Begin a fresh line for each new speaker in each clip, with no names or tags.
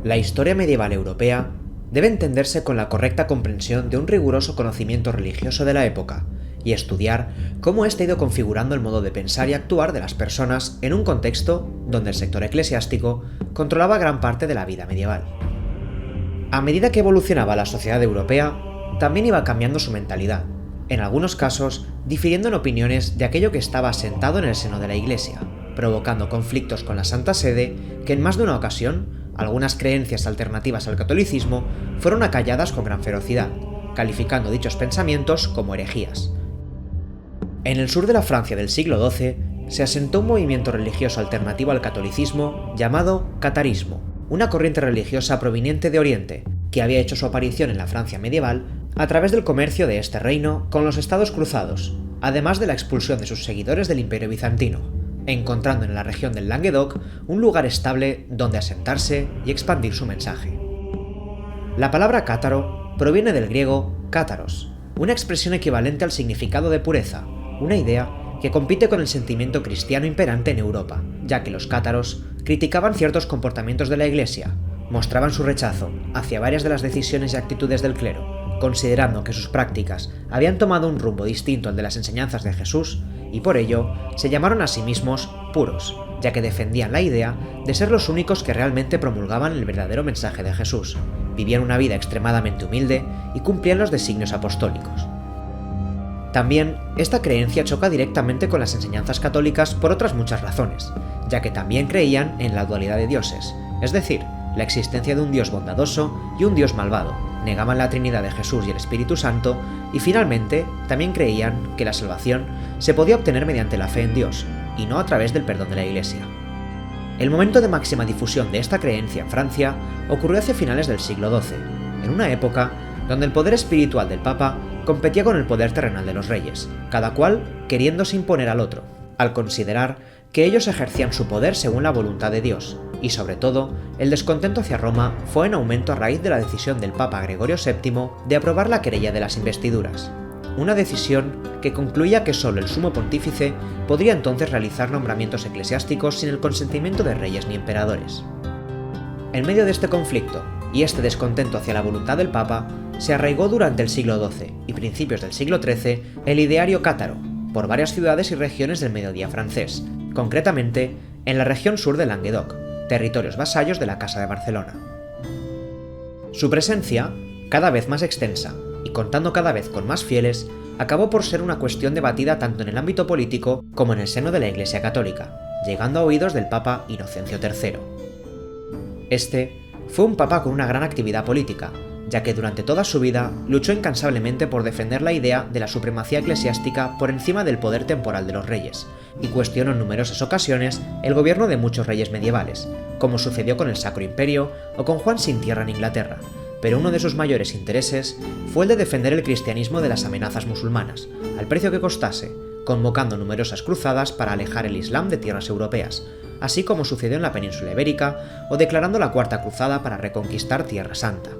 La historia medieval europea debe entenderse con la correcta comprensión de un riguroso conocimiento religioso de la época y estudiar cómo éste ha ido configurando el modo de pensar y actuar de las personas en un contexto donde el sector eclesiástico controlaba gran parte de la vida medieval. A medida que evolucionaba la sociedad europea, también iba cambiando su mentalidad, en algunos casos difiriendo en opiniones de aquello que estaba asentado en el seno de la Iglesia, provocando conflictos con la Santa Sede que en más de una ocasión algunas creencias alternativas al catolicismo fueron acalladas con gran ferocidad, calificando dichos pensamientos como herejías. En el sur de la Francia del siglo XII se asentó un movimiento religioso alternativo al catolicismo llamado catarismo, una corriente religiosa proveniente de Oriente, que había hecho su aparición en la Francia medieval a través del comercio de este reino con los estados cruzados, además de la expulsión de sus seguidores del Imperio bizantino, encontrando en la región del Languedoc un lugar estable donde asentarse y expandir su mensaje. La palabra cátaro proviene del griego cátaros, una expresión equivalente al significado de pureza, una idea que compite con el sentimiento cristiano imperante en Europa, ya que los cátaros criticaban ciertos comportamientos de la Iglesia, mostraban su rechazo hacia varias de las decisiones y actitudes del clero, considerando que sus prácticas habían tomado un rumbo distinto al de las enseñanzas de Jesús, y por ello se llamaron a sí mismos puros, ya que defendían la idea de ser los únicos que realmente promulgaban el verdadero mensaje de Jesús, vivían una vida extremadamente humilde y cumplían los designios apostólicos. También, esta creencia choca directamente con las enseñanzas católicas por otras muchas razones, ya que también creían en la dualidad de dioses, es decir, la existencia de un Dios bondadoso y un Dios malvado, negaban la Trinidad de Jesús y el Espíritu Santo, y finalmente también creían que la salvación se podía obtener mediante la fe en Dios, y no a través del perdón de la Iglesia. El momento de máxima difusión de esta creencia en Francia ocurrió hacia finales del siglo XII, en una época donde el poder espiritual del Papa competía con el poder terrenal de los reyes, cada cual queriéndose imponer al otro, al considerar que ellos ejercían su poder según la voluntad de Dios, y sobre todo, el descontento hacia Roma fue en aumento a raíz de la decisión del Papa Gregorio VII de aprobar la querella de las investiduras, una decisión que concluía que solo el sumo pontífice podría entonces realizar nombramientos eclesiásticos sin el consentimiento de reyes ni emperadores. En medio de este conflicto, y este descontento hacia la voluntad del Papa, se arraigó durante el siglo XII y principios del siglo XIII el ideario cátaro, por varias ciudades y regiones del mediodía francés, concretamente en la región sur de Languedoc, territorios vasallos de la Casa de Barcelona. Su presencia, cada vez más extensa y contando cada vez con más fieles, acabó por ser una cuestión debatida tanto en el ámbito político como en el seno de la Iglesia Católica, llegando a oídos del Papa Inocencio III. Este fue un papa con una gran actividad política, ya que durante toda su vida luchó incansablemente por defender la idea de la supremacía eclesiástica por encima del poder temporal de los reyes, y cuestionó en numerosas ocasiones el gobierno de muchos reyes medievales, como sucedió con el Sacro Imperio o con Juan sin Tierra en Inglaterra, pero uno de sus mayores intereses fue el de defender el cristianismo de las amenazas musulmanas, al precio que costase, convocando numerosas cruzadas para alejar el Islam de tierras europeas, así como sucedió en la península ibérica o declarando la Cuarta Cruzada para reconquistar Tierra Santa.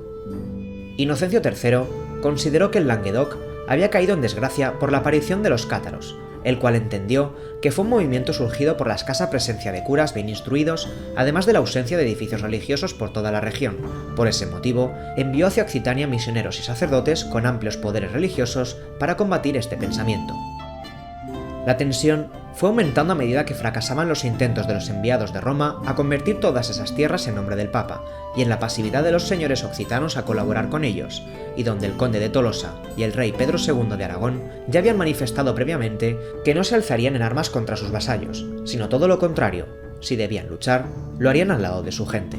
Inocencio III consideró que el Languedoc había caído en desgracia por la aparición de los cátaros, el cual entendió que fue un movimiento surgido por la escasa presencia de curas bien instruidos, además de la ausencia de edificios religiosos por toda la región. Por ese motivo, envió hacia Occitania misioneros y sacerdotes con amplios poderes religiosos para combatir este pensamiento. La tensión fue aumentando a medida que fracasaban los intentos de los enviados de Roma a convertir todas esas tierras en nombre del Papa, y en la pasividad de los señores occitanos a colaborar con ellos, y donde el conde de Tolosa y el rey Pedro II de Aragón ya habían manifestado previamente que no se alzarían en armas contra sus vasallos, sino todo lo contrario, si debían luchar, lo harían al lado de su gente.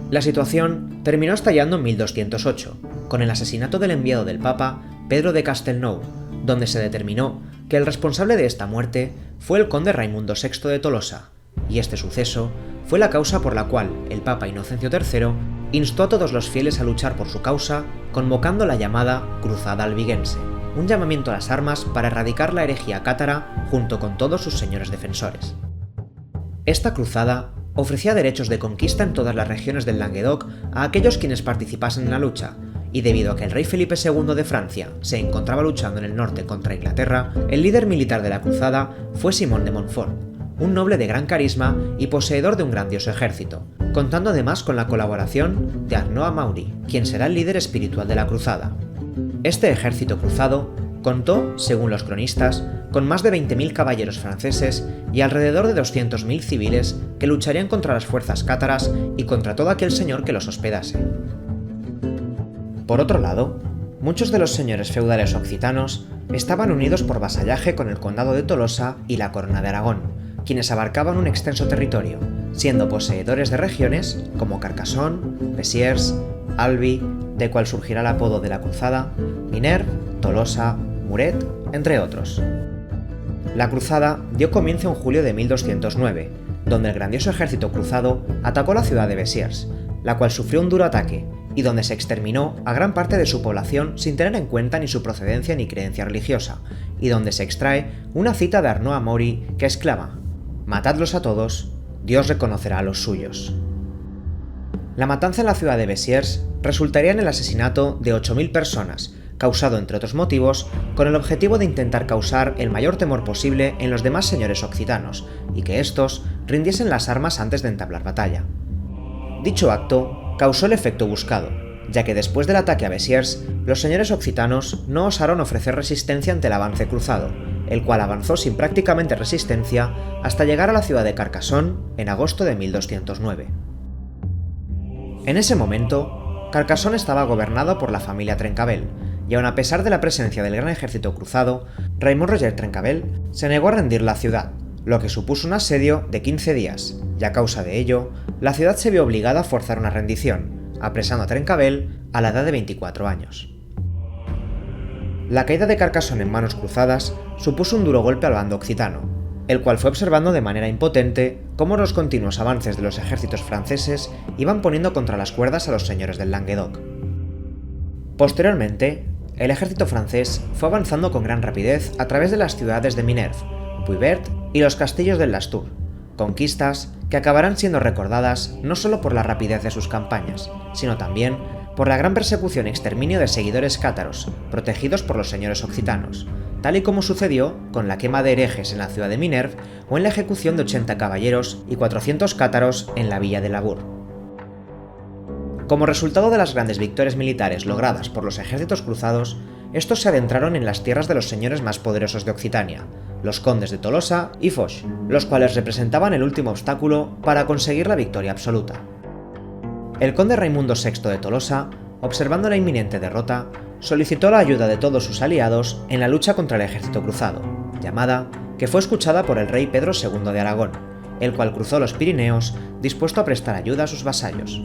La situación terminó estallando en 1208, con el asesinato del enviado del Papa, Pedro de Castelnau, donde se determinó que el responsable de esta muerte fue el conde Raimundo VI de Tolosa, y este suceso fue la causa por la cual el Papa Inocencio III instó a todos los fieles a luchar por su causa, convocando la llamada Cruzada Albigense, un llamamiento a las armas para erradicar la herejía cátara junto con todos sus señores defensores. Esta cruzada ofrecía derechos de conquista en todas las regiones del Languedoc a aquellos quienes participasen en la lucha, y debido a que el rey Felipe II de Francia se encontraba luchando en el norte contra Inglaterra, el líder militar de la cruzada fue Simón de Montfort, un noble de gran carisma y poseedor de un grandioso ejército, contando además con la colaboración de Arnaud Amaury, quien será el líder espiritual de la cruzada. Este ejército cruzado contó, según los cronistas, con más de 20.000 caballeros franceses y alrededor de 200.000 civiles que lucharían contra las fuerzas cátaras y contra todo aquel señor que los hospedase. Por otro lado, muchos de los señores feudales occitanos estaban unidos por vasallaje con el condado de Tolosa y la corona de Aragón, quienes abarcaban un extenso territorio, siendo poseedores de regiones como Carcassonne, Bessières, Albi, de cual surgirá el apodo de la cruzada, Minerve, Tolosa, Muret, entre otros. La cruzada dio comienzo en julio de 1209, donde el grandioso ejército cruzado atacó la ciudad de Bessières, la cual sufrió un duro ataque, y donde se exterminó a gran parte de su población sin tener en cuenta ni su procedencia ni creencia religiosa, y donde se extrae una cita de Arnaud Amaury que exclama: «Matadlos a todos, Dios reconocerá a los suyos». La matanza en la ciudad de Bessières resultaría en el asesinato de 8.000 personas, causado entre otros motivos con el objetivo de intentar causar el mayor temor posible en los demás señores occitanos, y que estos rindiesen las armas antes de entablar batalla. Dicho acto causó el efecto buscado, ya que después del ataque a Bessières, los señores occitanos no osaron ofrecer resistencia ante el avance cruzado, el cual avanzó sin prácticamente resistencia hasta llegar a la ciudad de Carcassonne en agosto de 1209. En ese momento, Carcassonne estaba gobernado por la familia Trencavel, y aun a pesar de la presencia del gran ejército cruzado, Raymond Roger Trencavel se negó a rendir la ciudad, lo que supuso un asedio de 15 días, y a causa de ello, la ciudad se vio obligada a forzar una rendición, apresando a Trencavel a la edad de 24 años. La caída de Carcassonne en manos cruzadas supuso un duro golpe al bando occitano, el cual fue observando de manera impotente cómo los continuos avances de los ejércitos franceses iban poniendo contra las cuerdas a los señores del Languedoc. Posteriormente, el ejército francés fue avanzando con gran rapidez a través de las ciudades de Minerve, Puybert y los castillos del Lastour, conquistas que acabarán siendo recordadas no solo por la rapidez de sus campañas, sino también por la gran persecución y exterminio de seguidores cátaros, protegidos por los señores occitanos, tal y como sucedió con la quema de herejes en la ciudad de Minerve o en la ejecución de 80 caballeros y 400 cátaros en la villa de Labour. Como resultado de las grandes victorias militares logradas por los ejércitos cruzados, estos se adentraron en las tierras de los señores más poderosos de Occitania, los condes de Tolosa y Foix, los cuales representaban el último obstáculo para conseguir la victoria absoluta. El conde Raimundo VI de Tolosa, observando la inminente derrota, solicitó la ayuda de todos sus aliados en la lucha contra el ejército cruzado, llamada que fue escuchada por el rey Pedro II de Aragón, el cual cruzó los Pirineos dispuesto a prestar ayuda a sus vasallos.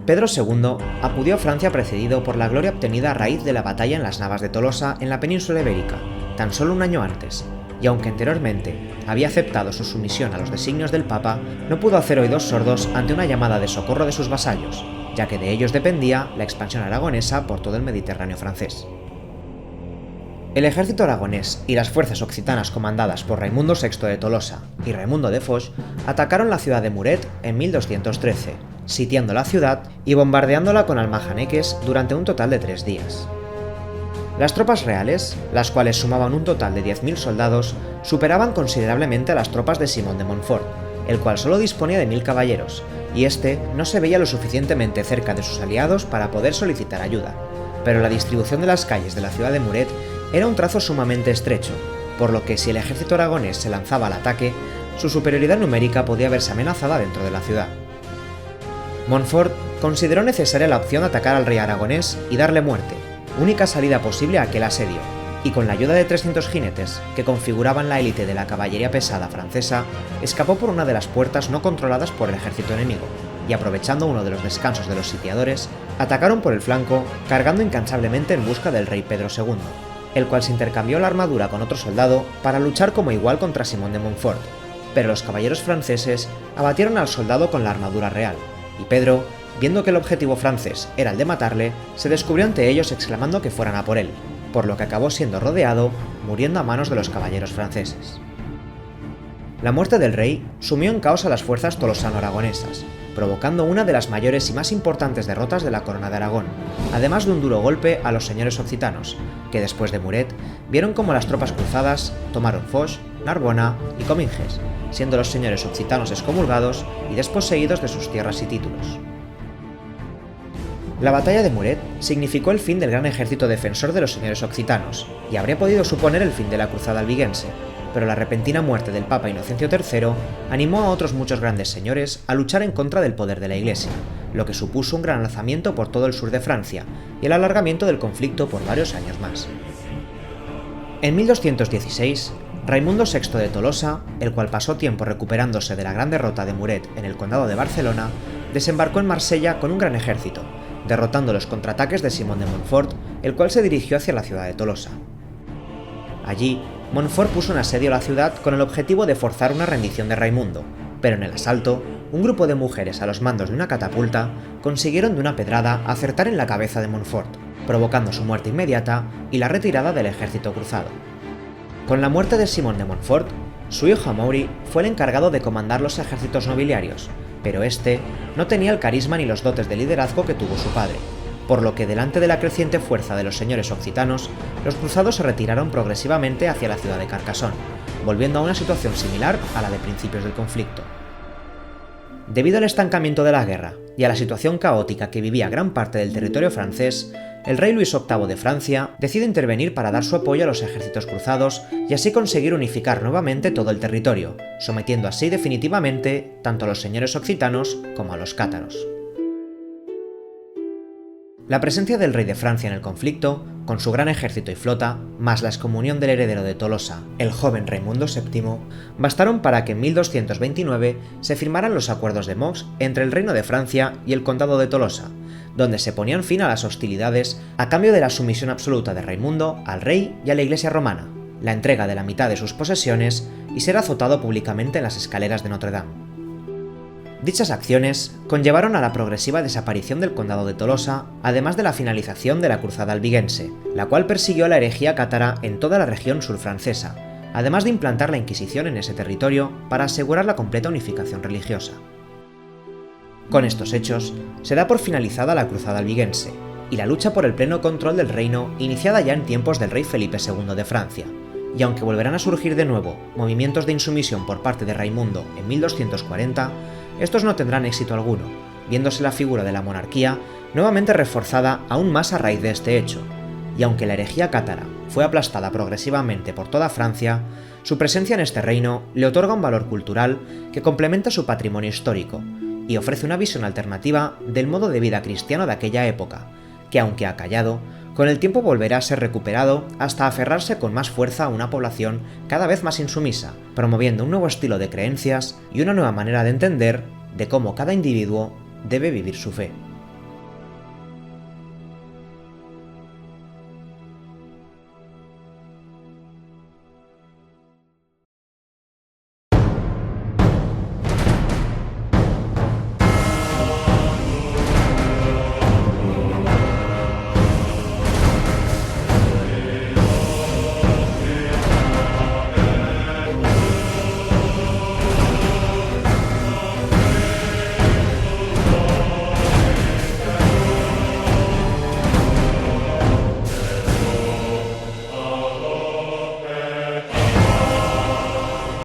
Pedro II acudió a Francia precedido por la gloria obtenida a raíz de la batalla en las Navas de Tolosa en la península ibérica, tan solo un año antes, y aunque anteriormente había aceptado su sumisión a los designios del Papa, no pudo hacer oídos sordos ante una llamada de socorro de sus vasallos, ya que de ellos dependía la expansión aragonesa por todo el Mediterráneo francés. El ejército aragonés y las fuerzas occitanas comandadas por Raimundo VI de Tolosa y Raimundo de Foix atacaron la ciudad de Muret en 1213, sitiando la ciudad y bombardeándola con almajaneques durante un total de 3 días. Las tropas reales, las cuales sumaban un total de 10.000 soldados, superaban considerablemente a las tropas de Simón de Montfort, el cual solo disponía de 1.000 caballeros, y este no se veía lo suficientemente cerca de sus aliados para poder solicitar ayuda, pero la distribución de las calles de la ciudad de Muret era un trazo sumamente estrecho, por lo que si el ejército aragonés se lanzaba al ataque, su superioridad numérica podía verse amenazada dentro de la ciudad. Montfort consideró necesaria la opción de atacar al rey aragonés y darle muerte, única salida posible a aquel asedio, y con la ayuda de 300 jinetes, que configuraban la élite de la caballería pesada francesa, escapó por una de las puertas no controladas por el ejército enemigo, y aprovechando uno de los descansos de los sitiadores, atacaron por el flanco, cargando incansablemente en busca del rey Pedro II, el cual se intercambió la armadura con otro soldado para luchar como igual contra Simón de Montfort, pero los caballeros franceses abatieron al soldado con la armadura real, y Pedro, viendo que el objetivo francés era el de matarle, se descubrió ante ellos exclamando que fueran a por él, por lo que acabó siendo rodeado, muriendo a manos de los caballeros franceses. La muerte del rey sumió en caos a las fuerzas tolosano-aragonesas, provocando una de las mayores y más importantes derrotas de la corona de Aragón, además de un duro golpe a los señores occitanos, que después de Muret vieron como las tropas cruzadas tomaron Foix, Narbona y Comminges, siendo los señores occitanos excomulgados y desposeídos de sus tierras y títulos. La batalla de Muret significó el fin del gran ejército defensor de los señores occitanos y habría podido suponer el fin de la cruzada albigense, pero la repentina muerte del Papa Inocencio III animó a otros muchos grandes señores a luchar en contra del poder de la Iglesia, lo que supuso un gran alzamiento por todo el sur de Francia y el alargamiento del conflicto por varios años más. En 1216, Raimundo VI de Tolosa, el cual pasó tiempo recuperándose de la gran derrota de Muret en el condado de Barcelona, desembarcó en Marsella con un gran ejército, derrotando los contraataques de Simón de Montfort, el cual se dirigió hacia la ciudad de Tolosa. Allí, Montfort puso un asedio a la ciudad con el objetivo de forzar una rendición de Raimundo, pero en el asalto, un grupo de mujeres a los mandos de una catapulta consiguieron de una pedrada acertar en la cabeza de Montfort, provocando su muerte inmediata y la retirada del ejército cruzado. Con la muerte de Simón de Montfort, su hijo Amaury fue el encargado de comandar los ejércitos nobiliarios, pero este no tenía el carisma ni los dotes de liderazgo que tuvo su padre, por lo que delante de la creciente fuerza de los señores occitanos, los cruzados se retiraron progresivamente hacia la ciudad de Carcassonne, volviendo a una situación similar a la de principios del conflicto. Debido al estancamiento de la guerra y a la situación caótica que vivía gran parte del territorio francés, el rey Luis VIII de Francia decide intervenir para dar su apoyo a los ejércitos cruzados y así conseguir unificar nuevamente todo el territorio, sometiendo así definitivamente tanto a los señores occitanos como a los cátaros. La presencia del rey de Francia en el conflicto, con su gran ejército y flota, más la excomunión del heredero de Tolosa, el joven Raimundo VII, bastaron para que en 1229 se firmaran los acuerdos de Meaux entre el Reino de Francia y el Condado de Tolosa, donde se ponían fin a las hostilidades a cambio de la sumisión absoluta de Raimundo al rey y a la Iglesia romana, la entrega de la mitad de sus posesiones y ser azotado públicamente en las escaleras de Notre Dame. Dichas acciones conllevaron a la progresiva desaparición del condado de Tolosa, además de la finalización de la cruzada albigense, la cual persiguió la herejía cátara en toda la región surfrancesa, además de implantar la Inquisición en ese territorio para asegurar la completa unificación religiosa. Con estos hechos, se da por finalizada la cruzada albigense, y la lucha por el pleno control del reino iniciada ya en tiempos del rey Felipe II de Francia, y aunque volverán a surgir de nuevo movimientos de insumisión por parte de Raimundo en 1240, estos no tendrán éxito alguno, viéndose la figura de la monarquía nuevamente reforzada aún más a raíz de este hecho, y aunque la herejía cátara fue aplastada progresivamente por toda Francia, su presencia en este reino le otorga un valor cultural que complementa su patrimonio histórico, y ofrece una visión alternativa del modo de vida cristiano de aquella época, que aunque ha callado, con el tiempo volverá a ser recuperado hasta aferrarse con más fuerza a una población cada vez más insumisa, promoviendo un nuevo estilo de creencias y una nueva manera de entender de cómo cada individuo debe vivir su fe.